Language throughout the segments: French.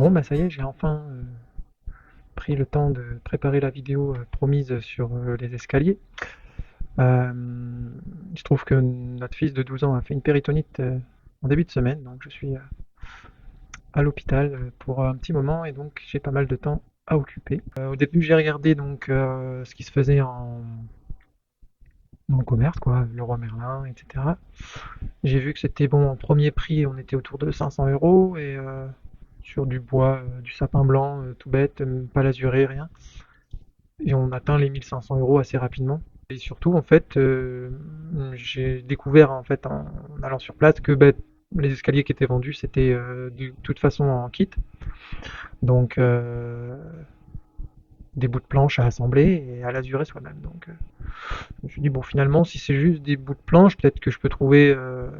Bon, bah ça y est, j'ai enfin pris le temps de préparer la vidéo promise sur les escaliers. Euh, il se trouve que notre fils de 12 ans a fait une péritonite en début de semaine, donc je suis à l'hôpital pour un petit moment et donc j'ai pas mal de temps à occuper. Au début, j'ai regardé donc ce qui se faisait en commerce, quoi, Leroy Merlin, etc. J'ai vu que c'était bon en premier prix, on était autour de 500 € et sur du bois, du sapin blanc, tout bête, pas lasuré, rien. Et on atteint les 1500 € assez rapidement. Et surtout, en fait, j'ai découvert en fait en allant sur place que les escaliers qui étaient vendus, c'était de toute façon en kit. Donc, des bouts de planche à assembler et à lazurer soi-même. Donc, je me suis dit, bon, finalement, si c'est juste des bouts de planche, peut-être que je peux trouver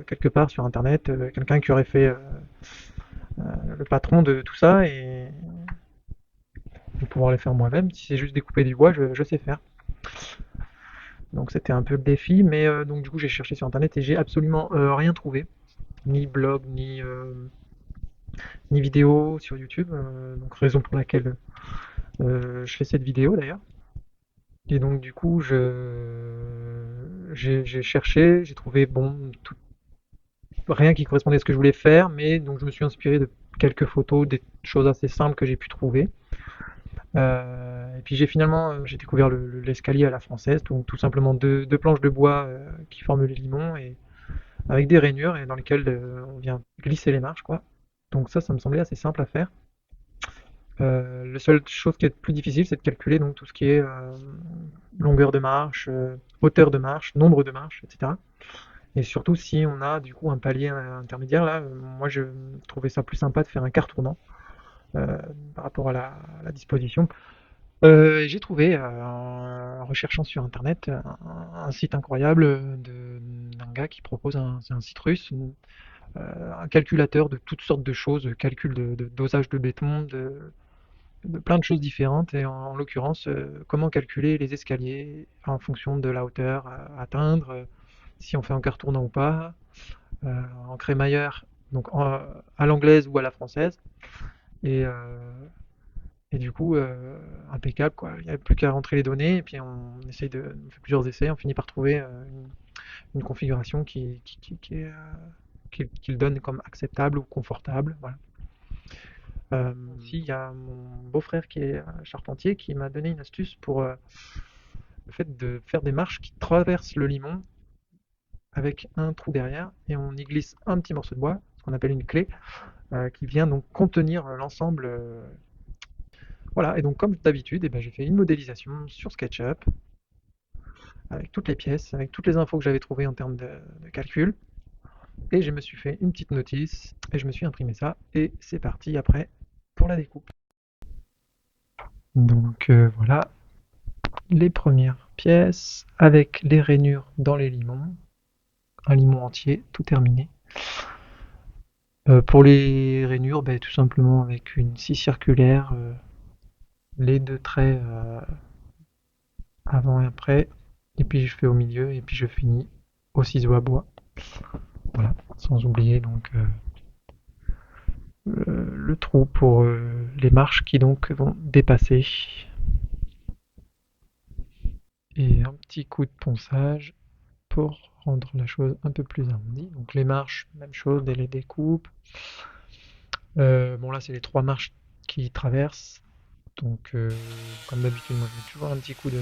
quelque part sur Internet quelqu'un qui aurait fait le patron de tout ça et pouvoir les faire moi-même. Si c'est juste découper du bois, je sais faire. Donc c'était un peu le défi, mais donc du coup j'ai cherché sur internet et j'ai absolument rien trouvé, ni blog, ni vidéo sur YouTube, donc raison pour laquelle je fais cette vidéo d'ailleurs. Et donc du coup j'ai cherché, j'ai trouvé bon rien qui correspondait à ce que je voulais faire, mais donc je me suis inspiré de quelques photos, des choses assez simples que j'ai pu trouver. Et puis j'ai découvert l'escalier à la française, donc tout simplement deux planches de bois qui forment les limons et avec des rainures et dans lesquelles on vient glisser les marches, quoi. Donc ça me semblait assez simple à faire. La seule chose qui est plus difficile, c'est de calculer donc tout ce qui est longueur de marche, hauteur de marche, nombre de marches, etc. Et surtout si on a du coup un palier intermédiaire, là, moi je trouvais ça plus sympa de faire un quart tournant euh, par rapport à la disposition. J'ai trouvé, en recherchant sur internet, un site incroyable d'un gars qui propose c'est un site russe, un calculateur de toutes sortes de choses, calcul de dosage de béton, de plein de choses différentes, et en l'occurrence, comment calculer les escaliers en fonction de la hauteur à atteindre, si on fait en quart tournant ou pas, en crémaillère, donc à l'anglaise ou à la française, et, euh, et du coup, impeccable, quoi. Il n'y a plus qu'à rentrer les données, et puis on fait plusieurs essais, on finit par trouver une configuration qui le donne comme acceptable ou confortable, voilà. Aussi, il y a mon beau-frère qui est charpentier qui m'a donné une astuce pour le fait de faire des marches qui traversent le limon avec un trou derrière et on y glisse un petit morceau de bois, ce qu'on appelle une clé, qui vient donc contenir l'ensemble. Voilà, et donc comme d'habitude, eh ben, j'ai fait une modélisation sur SketchUp avec toutes les pièces, avec toutes les infos que j'avais trouvées en termes de calcul. Et je me suis fait une petite notice et je me suis imprimé ça et c'est parti après pour la découpe. Donc voilà, les premières pièces avec les rainures dans les limons, un limon entier, tout terminé. Pour les rainures, ben, tout simplement avec une scie circulaire, les deux traits avant et après, et puis je fais au milieu, et puis je finis au ciseau à bois. Voilà, sans oublier donc le trou pour les marches qui donc vont dépasser. Et un petit coup de ponçage pour rendre la chose un peu plus arrondie. Donc les marches, même chose, dès les découpes. Bon là c'est les trois marches qui traversent. Donc comme d'habitude moi je mets toujours un petit coup de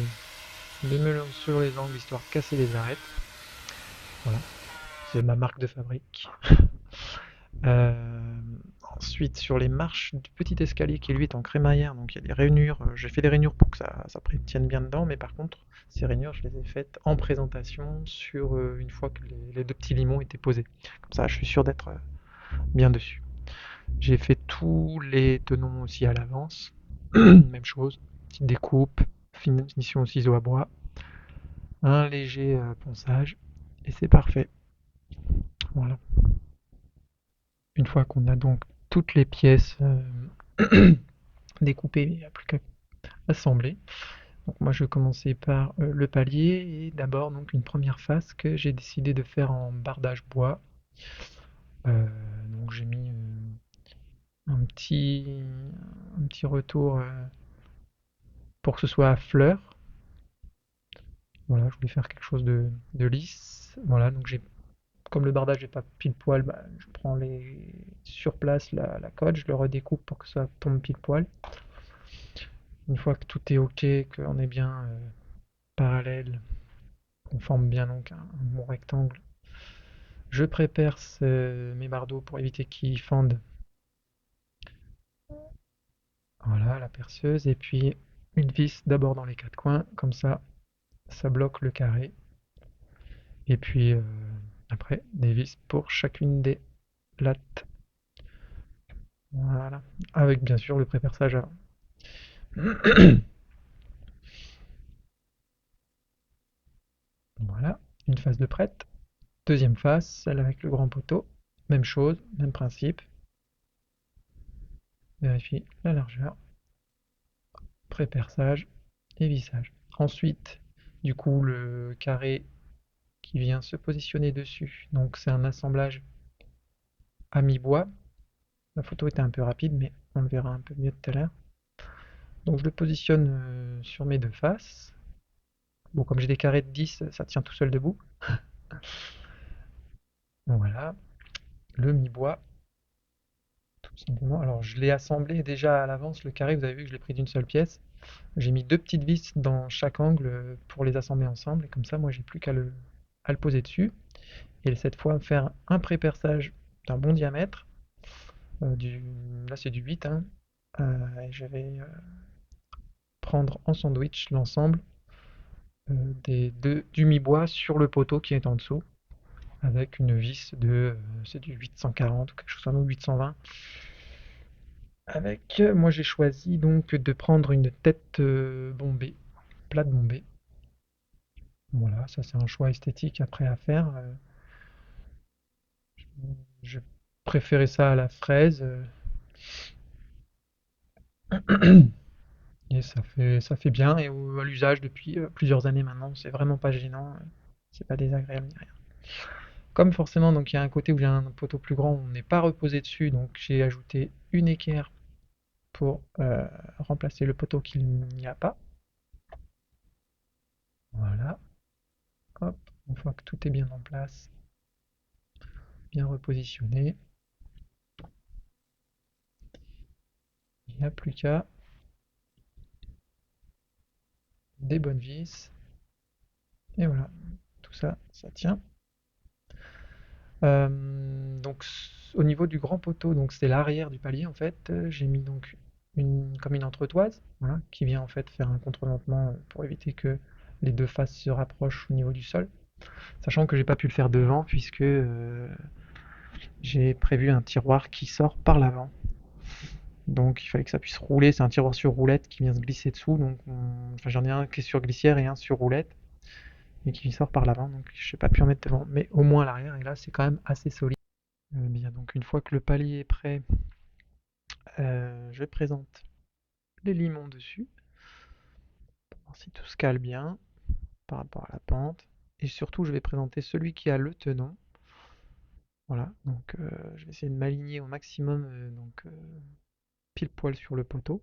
melon sur les angles histoire de casser les arêtes. Voilà, c'est ma marque de fabrique. Euh, Ensuite sur les marches du petit escalier qui lui est en crémaillère, donc il y a des rainures. J'ai fait des rainures pour que ça tienne bien dedans, mais par contre ces rainures je les ai faites en présentation sur une fois que les deux petits limons étaient posés. Comme ça je suis sûr d'être bien dessus. J'ai fait tous les tenons aussi à l'avance. Même chose, petite découpe, finition au ciseau à bois, un léger ponçage, et c'est parfait. Voilà. Une fois qu'on a donc toutes les pièces découpées, il n'y a plus qu'à assembler. Donc moi je vais commencer par le palier et d'abord donc une première face que j'ai décidé de faire en bardage bois. Donc j'ai mis un petit, un petit retour pour que ce soit à fleur. Voilà, je voulais faire quelque chose de lisse. Voilà, donc j'ai, comme le bardage n'est pas pile poil, bah, je prends sur place la colle, je le redécoupe pour que ça tombe pile poil. Une fois que tout est ok, qu'on est bien parallèle, qu'on forme bien donc un bon rectangle, je pré-perce mes bardeaux pour éviter qu'ils fendent. Voilà, la perceuse, et puis une vis d'abord dans les quatre coins, comme ça bloque le carré. Et puis après, des vis pour chacune des lattes. Voilà. Avec bien sûr le pré-perçage avant. Voilà, une face de prête. Deuxième face, celle avec le grand poteau. Même chose, même principe. Vérifie la largeur, pré-perçage et vissage. Ensuite, du coup, le carré qui vient se positionner dessus. Donc c'est un assemblage à mi-bois. La photo était un peu rapide, mais on le verra un peu mieux tout à l'heure. Donc je le positionne sur mes deux faces. Bon, comme j'ai des carrés de 10, ça tient tout seul debout. Voilà, le mi-bois, tout simplement. Alors je l'ai assemblé déjà à l'avance, le carré, vous avez vu que je l'ai pris d'une seule pièce. J'ai mis deux petites vis dans chaque angle pour les assembler ensemble. Et comme ça, moi, j'ai plus à le poser dessus. Et cette fois, faire un pré-perçage d'un bon diamètre. Du, là, c'est du 8, hein. Et je vais prendre en sandwich l'ensemble du mi-bois sur le poteau qui est en dessous, avec une vis c'est du 840 ou quelque chose comme ça, ou 820. Moi j'ai choisi donc de prendre une tête bombée, plate bombée. Voilà, ça c'est un choix esthétique après à faire. Je préférais ça à la fraise et ça fait bien et à l'usage depuis plusieurs années maintenant. C'est vraiment pas gênant, c'est pas désagréable ni rien. Comme forcément donc il y a un côté où j'ai un poteau plus grand, on n'est pas reposé dessus, donc j'ai ajouté une équerre pour remplacer le poteau qu'il n'y a pas. Voilà, hop, une fois que tout est bien en place, bien repositionné, il n'y a plus qu'à des bonnes vis. Et voilà, tout ça, ça tient. Donc au niveau du grand poteau, donc c'est l'arrière du palier en fait, j'ai mis donc comme une entretoise, voilà, qui vient en fait faire un contreventement pour éviter que les deux faces se rapprochent au niveau du sol. Sachant que j'ai pas pu le faire devant puisque j'ai prévu un tiroir qui sort par l'avant. Donc il fallait que ça puisse rouler, c'est un tiroir sur roulette qui vient se glisser dessous. Donc enfin, j'en ai un qui est sur glissière et un sur roulette et qui sort par l'avant. Donc je n'ai pas pu en mettre devant, mais au moins à l'arrière. Et là c'est quand même assez solide. Bien, donc une fois que le palier est prêt, je présente les limons dessus pour voir si tout se cale bien par rapport à la pente. Et surtout je vais présenter celui qui a le tenon. Voilà, donc je vais essayer de m'aligner au maximum, donc pile poil sur le poteau,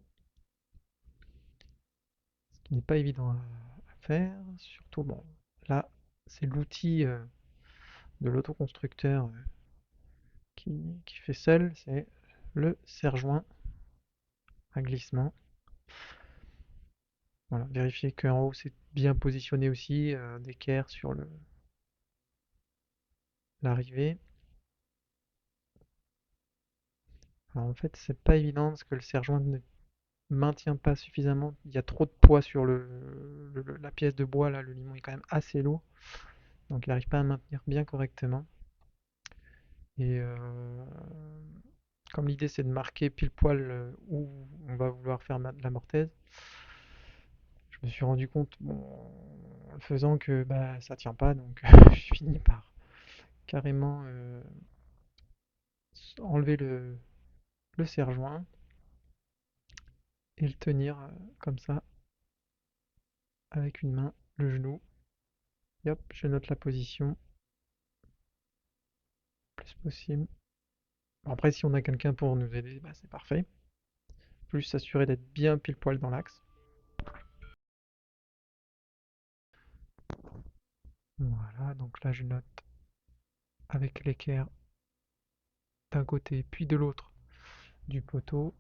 ce qui n'est pas évident à faire. Surtout, bon, là, c'est l'outil de l'autoconstructeur qui fait seul, c'est le serre-joint à glissement. Voilà, vérifier qu'en haut c'est bien positionné aussi, d'équerre sur l'arrivée. Alors en fait, c'est pas évident parce que le serre-joint ne maintient pas suffisamment. Il y a trop de poids sur la pièce de bois là, le limon est quand même assez lourd, donc il n'arrive pas à maintenir bien correctement. Et comme l'idée c'est de marquer pile poil où on va vouloir faire la mortaise, je me suis rendu compte, bon, en le faisant, que bah, ça tient pas, donc j'ai fini par carrément enlever le serre-joint et le tenir comme ça avec une main, le genou. Et hop, je note la position le plus possible. Bon, après, si on a quelqu'un pour nous aider, bah, c'est parfait. Faut juste s'assurer d'être bien pile poil dans l'axe. Voilà, donc là je note avec l'équerre d'un côté puis de l'autre du poteau,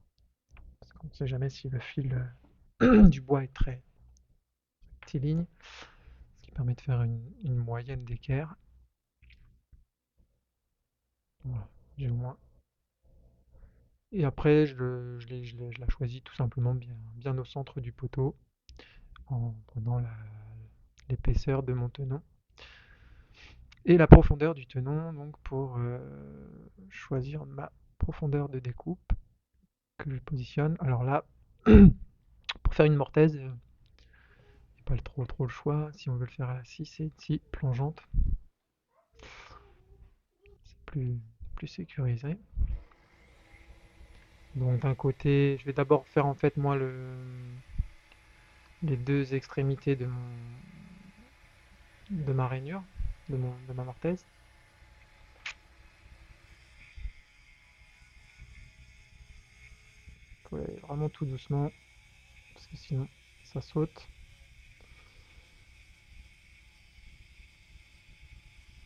parce qu'on ne sait jamais si le fil du bois est très rectiligne, ce qui permet de faire une moyenne d'équerre. Voilà, j'ai au moins. Et après, je la choisis tout simplement bien au centre du poteau, en prenant l'épaisseur de mon tenon et la profondeur du tenon, donc pour choisir ma profondeur de découpe que je positionne. Alors là, pour faire une mortaise, pas trop le choix. Si on veut le faire à la scie, c'est ici, plongeante. C'est plus sécurisé. Donc d'un côté, je vais d'abord faire en fait moi les deux extrémités de ma rainure, de ma mortaise. Faut aller vraiment tout doucement, parce que sinon ça saute.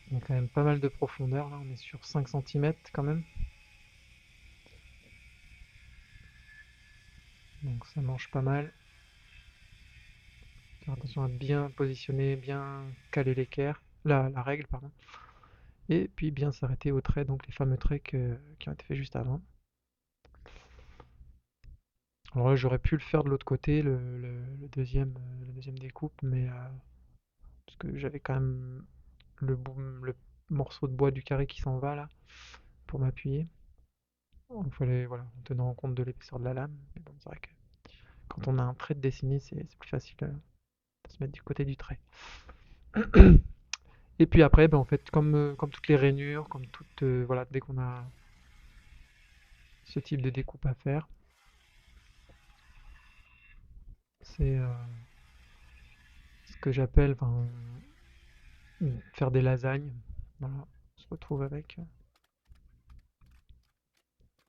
Il y a quand même pas mal de profondeur, là on est sur 5 centimètres quand même. Donc ça mange pas mal. Faire attention à bien positionner, bien caler l'équerre, la règle, pardon. Et puis bien s'arrêter aux traits, donc les fameux traits qui ont été faits juste avant. Alors là, j'aurais pu le faire de l'autre côté, le deuxième découpe, mais parce que j'avais quand même le morceau de bois du carré qui s'en va là pour m'appuyer. Il fallait, voilà, en tenant compte de l'épaisseur de la lame. Mais bon, c'est vrai que quand on a un trait de dessiné, c'est plus facile de se mettre du côté du trait. Et puis après, ben, en fait, comme toutes les rainures, comme toutes, voilà, dès qu'on a ce type de découpe à faire, c'est ce que j'appelle, enfin, faire des lasagnes. Voilà, on se retrouve avec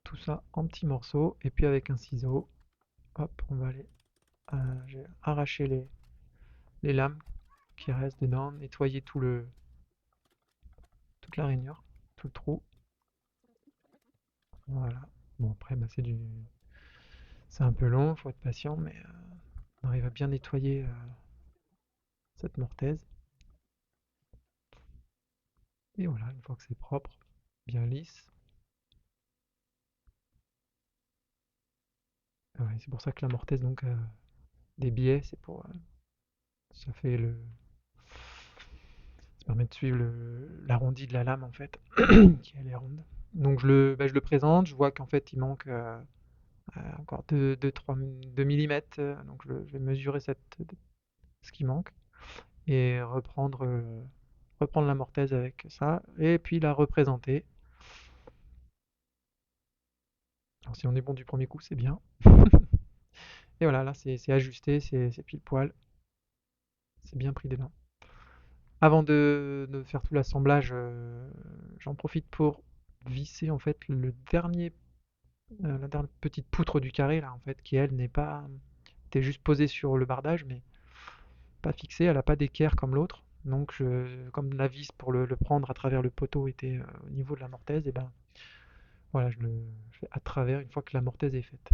tout ça en petits morceaux et puis avec un ciseau, hop, on va aller j'ai arraché les lames qui restent dedans, nettoyer toute la rainure, tout le trou. Voilà. Bon après bah, c'est un peu long, faut être patient, mais on arrive à bien nettoyer cette mortaise. Et voilà, une fois que c'est propre, bien lisse. Ouais, c'est pour ça que la mortaise donc des biais, c'est pour ça fait le ça permet de suivre l'arrondi de la lame en fait, qui elle est ronde. Donc je le présente, je vois qu'en fait il manque encore 2 millimètres, donc je vais mesurer ce qui manque et reprendre la mortaise avec ça et puis la représenter. Alors si on est bon du premier coup, c'est bien. Et voilà, là c'est ajusté, c'est pile poil, c'est bien pris dedans. Avant de faire tout l'assemblage, j'en profite pour visser en fait la dernière petite poutre du carré là en fait qui elle n'est pas était juste posée sur le bardage mais pas fixée, elle n'a pas d'équerre comme l'autre. Donc comme la vis pour le prendre à travers le poteau était au niveau de la mortaise, et ben voilà, je fais à travers une fois que la mortaise est faite.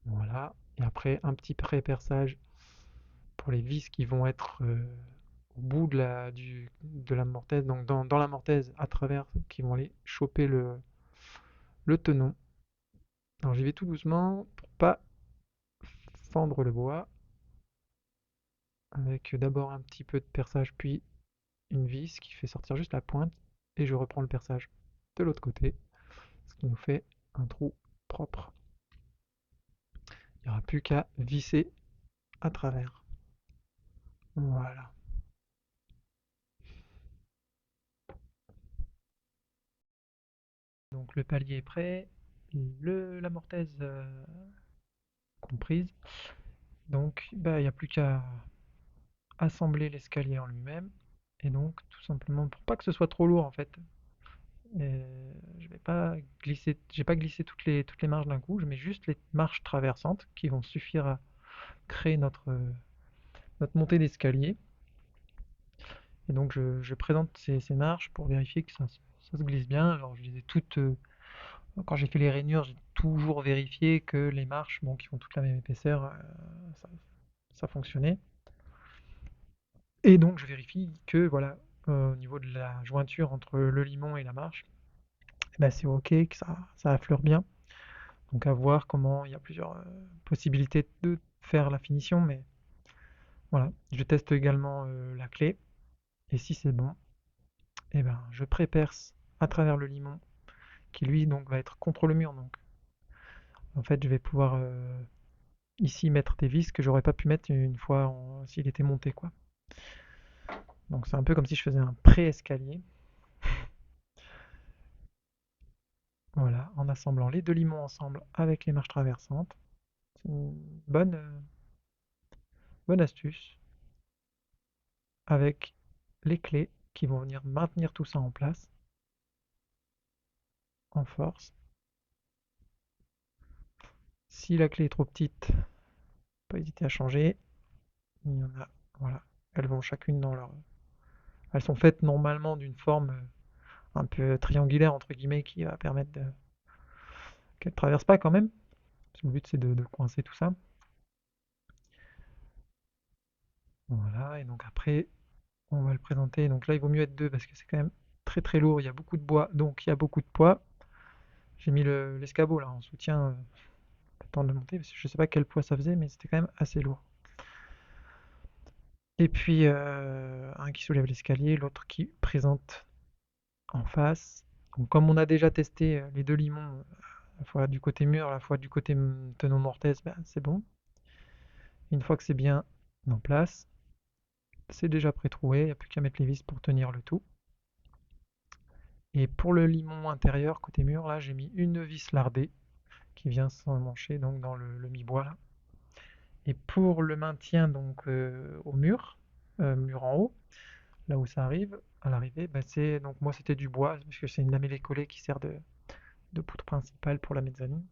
Voilà. Et après un petit pré-perçage pour les vis qui vont être au bout de la mortaise, donc dans la mortaise à travers, qui vont aller choper le tenon. Alors j'y vais tout doucement pour pas fendre le bois, avec d'abord un petit peu de perçage, puis une vis qui fait sortir juste la pointe, et je reprends le perçage de l'autre côté, ce qui nous fait un trou propre. Il n'y aura plus qu'à visser à travers. Voilà. Donc le palier est prêt, la mortaise comprise. Donc bah, il n'y a plus qu'à assembler l'escalier en lui-même. Et donc tout simplement, pour pas que ce soit trop lourd en fait, Et je vais pas j'ai pas glissé toutes les marches d'un coup, je mets juste les marches traversantes qui vont suffire à créer notre montée d'escalier. Et donc je présente ces marches pour vérifier que ça se glisse bien. Alors je les ai toutes, quand j'ai fait les rainures, j'ai toujours vérifié que les marches, bon, qui font toute la même épaisseur, ça, ça fonctionnait. Et donc je vérifie que voilà, au niveau de la jointure entre le limon et la marche, eh ben, c'est ok, que ça affleure bien. Donc à voir comment, il y a plusieurs possibilités de faire la finition, mais voilà. Je teste également la clé, et si c'est bon, eh ben, je pré-perce à travers le limon, qui lui donc va être contre le mur. Donc en fait, je vais pouvoir ici mettre des vis que j'aurais pas pu mettre une fois s'il était monté, quoi. Donc c'est un peu comme si je faisais un pré-escalier. Voilà, en assemblant les deux limons ensemble avec les marches traversantes. C'est une bonne astuce avec les clés qui vont venir maintenir tout ça en place, en force. Si la clé est trop petite, pas hésiter à changer. Il y en a, voilà, elles vont chacune dans leur. Elles sont faites normalement d'une forme un peu triangulaire entre guillemets qui va permettre qu'elles ne traversent pas quand même. Le but c'est de coincer tout ça. Voilà, et donc après on va le présenter. Donc là il vaut mieux être deux parce que c'est quand même très très lourd. Il y a beaucoup de bois, donc il y a beaucoup de poids. J'ai mis l'escabeau là en soutien, le temps de le monter, parce que je sais pas quel poids ça faisait, mais c'était quand même assez lourd. Et puis un qui soulève l'escalier, l'autre qui présente en face. Donc, comme on a déjà testé les deux limons, à la fois du côté mur, à la fois du côté tenon mortaise, ben, c'est bon. Une fois que c'est bien en place, c'est déjà pré-troué, il n'y a plus qu'à mettre les vis pour tenir le tout. Et pour le limon intérieur, côté mur, là, j'ai mis une vis lardée qui vient s'emmancher donc dans le mi-bois là. Et pour le maintien donc au mur, mur en haut, là où ça arrive, à l'arrivée, ben, c'est donc moi c'était du bois parce que c'est une lamellée collée qui sert de poutre principale pour la mezzanine.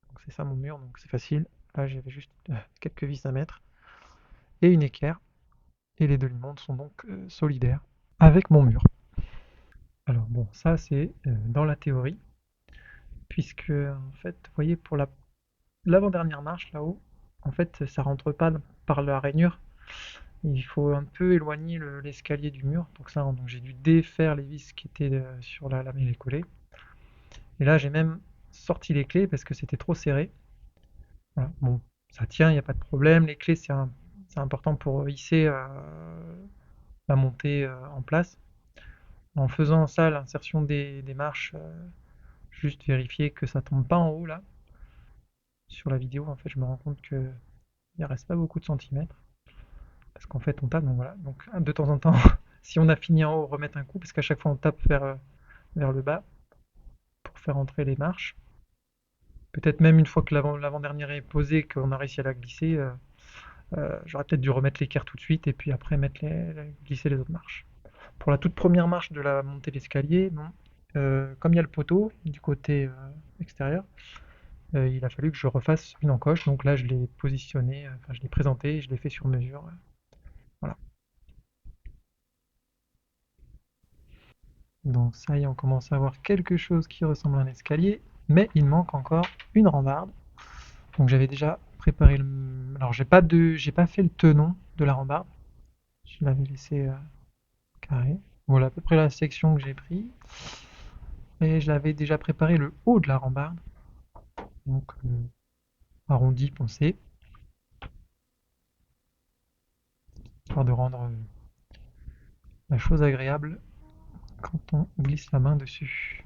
Donc c'est ça mon mur, donc c'est facile. Là j'avais juste quelques vis à mettre et une équerre. Et les deux limons sont donc solidaires avec mon mur. Alors bon, ça c'est dans la théorie, puisque en fait, vous voyez, pour l'avant-dernière marche là-haut, en fait ça rentre pas par la rainure. Il faut un peu éloigner l'escalier du mur. Donc ça, donc j'ai dû défaire les vis qui étaient sur la lamellée collée. Et là j'ai même sorti les clés parce que c'était trop serré. Voilà. Bon, ça tient, il n'y a pas de problème. Les clés, c'est important pour hisser la montée en place. En faisant ça, l'insertion des marches, juste vérifier que ça tombe pas en haut là. Sur la vidéo, en fait, je me rends compte que il reste pas beaucoup de centimètres. Parce qu'en fait, on tape, donc voilà. Donc de temps en temps, si on a fini en haut, remettre un coup, parce qu'à chaque fois on tape vers le bas pour faire entrer les marches. Peut-être même une fois que l'avant-dernière est posée, qu'on a réussi à la glisser, j'aurais peut-être dû remettre l'équerre tout de suite et puis après glisser les autres marches. Pour la toute première marche de la montée d'escalier, non. Comme il y a le poteau du côté extérieur, il a fallu que je refasse une encoche. Donc là, je l'ai positionné, enfin je l'ai présenté, je l'ai fait sur mesure. Voilà. Donc ça y est, on commence à avoir quelque chose qui ressemble à un escalier, mais il manque encore une rambarde. Donc j'avais déjà préparé le. Alors j'ai pas fait le tenon de la rambarde. Je l'avais laissé carré. Voilà à peu près la section que j'ai pris. Et je l'avais déjà préparé le haut de la rambarde. Donc arrondi, poncé. Histoire de rendre la chose agréable quand on glisse la main dessus.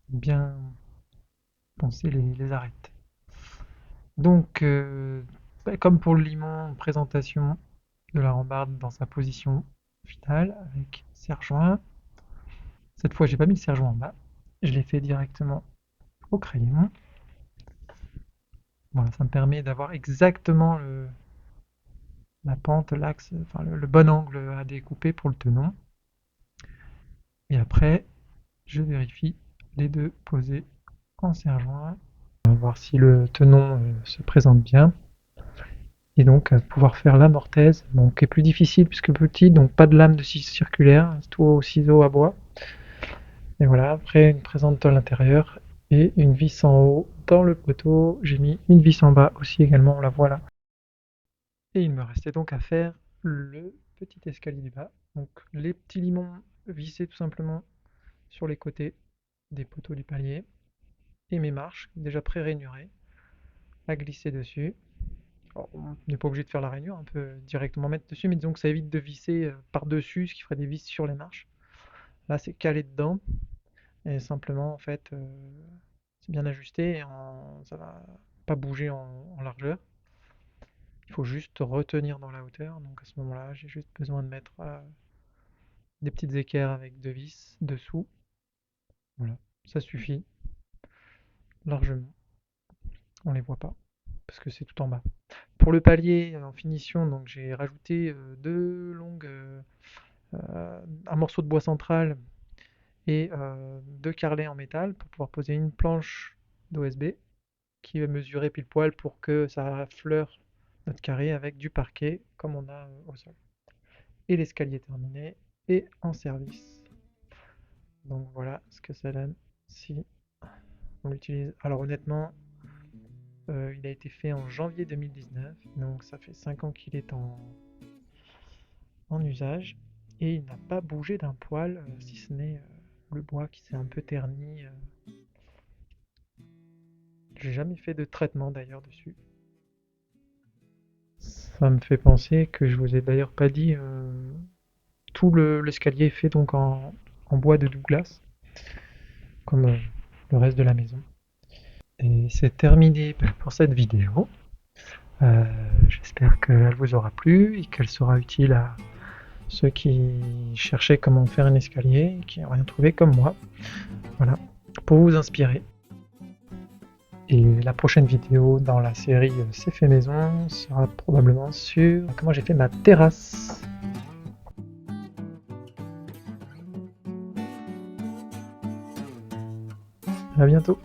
Bien poncer les arêtes. Donc, bah, comme pour le limon, présentation de la rambarde dans sa position finale avec serre-joint. Cette fois, j'ai pas mis le serre-joint en bas. Je l'ai fait directement au crayon. Voilà, ça me permet d'avoir exactement la pente, l'axe, enfin le bon angle à découper pour le tenon. Et après, je vérifie les deux posés en serre-joint. On va voir si le tenon se présente bien. Et donc pouvoir faire la mortaise, bon, qui est plus difficile puisque petit, donc pas de lame de scie circulaire, c'est tout au ciseau à bois. Et voilà, après une présente à l'intérieur et une vis en haut dans le poteau. J'ai mis une vis en bas aussi également, on la voit là. Et il me restait donc à faire le petit escalier du bas. Donc les petits limons vissés tout simplement sur les côtés des poteaux du palier. Et mes marches déjà pré-rainurées à glisser dessus. Alors, on n'est pas obligé de faire la rainure, on peut directement mettre dessus, mais disons que ça évite de visser par-dessus, ce qui ferait des vis sur les marches. Là, c'est calé dedans, et simplement, en fait, c'est bien ajusté, et ça va pas bouger en largeur. Il faut juste retenir dans la hauteur, donc à ce moment-là, j'ai juste besoin de mettre des petites équerres avec deux vis dessous. Voilà, ça suffit largement. On les voit pas, parce que c'est tout en bas. Pour le palier en finition, donc j'ai rajouté un morceau de bois central et deux carrelets en métal pour pouvoir poser une planche d'OSB qui va mesurer pile poil pour que ça fleure notre carré avec du parquet comme on a au sol. Et l'escalier terminé et en service. Donc voilà ce que ça donne si on l'utilise. Alors honnêtement, il a été fait en janvier 2019, donc ça fait 5 ans qu'il est en usage et il n'a pas bougé d'un poil, si ce n'est le bois qui s'est un peu terni. J'ai jamais fait de traitement d'ailleurs dessus. Ça me fait penser que je vous ai d'ailleurs pas dit, tout l'escalier est fait donc en bois de Douglas, comme le reste de la maison. Et c'est terminé pour cette vidéo. Euh, J'espère qu'elle vous aura plu et qu'elle sera utile à ceux qui cherchaient comment faire un escalier et qui n'ont rien trouvé comme moi. Voilà, pour vous inspirer. Et la prochaine vidéo dans la série C'est fait maison sera probablement sur comment j'ai fait ma terrasse. À bientôt.